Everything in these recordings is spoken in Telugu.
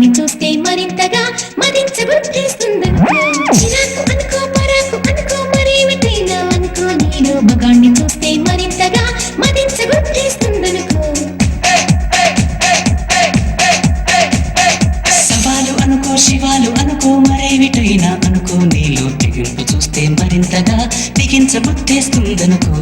మగాణ్ణి చూస్తే మరింతగా మదించబుద్ధేస్తుందనుకో. చిరాకు అనుకో పరాకు అనుకో మరేమిటైనా అనుకో, నేను మగాణ్ణి చూస్తే మరింతగా మదించబుద్ధేస్తుందనుకో. సవాలు అనుకో శివాలు అనుకో మరేమిటైనా అనుకో, నీలో తెగింపు చూస్తే మరింతగా బిగించబుద్ధేస్తుందనుకో.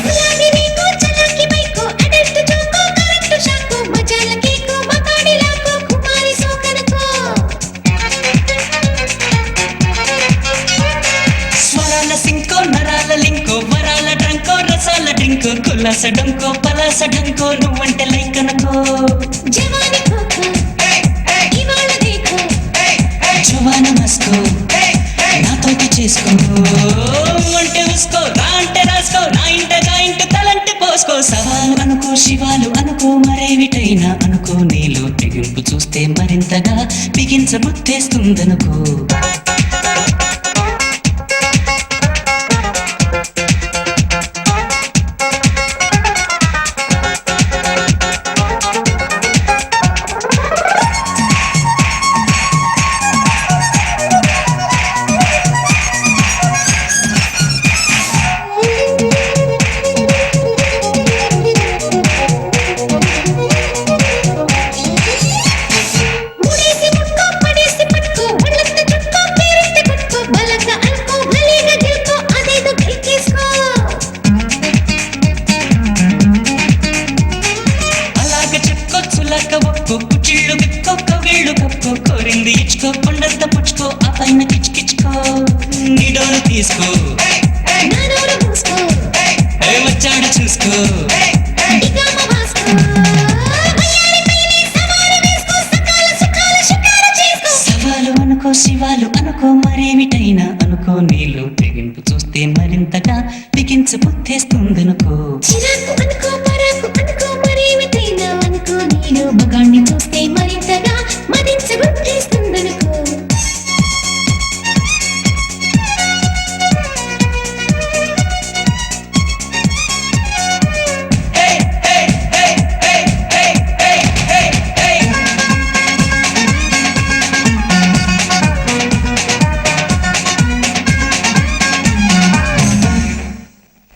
గులాబీ రేకు చలాకి mike adult joke current shock మజాల కేకు మగాడి లాకు కుమారి సోకనుకో. స్వరాల సింకో నరాల లింకో వరాల డ్రంకో రసాల డ్రింకో కులాస డంకో పలాస ఢంకో నువ్వంటే లైకనుకో. జవాని కోకో ఇవాళ దేకో జవాన మస్కో నాతోటి చేసుకో, అంటే ఉసుకో రా అంటే రాసుకో, నా ఇంటగా ఇంట తలంటే పోసుకో. సవాలు అనుకో శివాలు అనుకో మరేమిటైనా అనుకో, నీలో తెగింపు చూస్తే మరింతగా బిగించబుద్ధేస్తుందనుకో. ముడేసి ముట్టుకో పడేసి పట్టుకో ఒళ్ళంతా చుట్టుకో పేరెత్తి పట్టుకో బలంగా అనుకో భలేగా గెలుకో అదేదో గెలికేసుకో. అలాగ చెప్పుకో చులక ఒక్కో కుచిళ్ళు విక్కో కవిళ్ళు కప్పుకో, కోరింది ఇచ్చుకో కొండంత పుచ్చుకో ఆ పైన కిచ్చుకో. నిడోలు తీసుకో నా నోరు మూసుకో వచ్చాడు చూసుకో.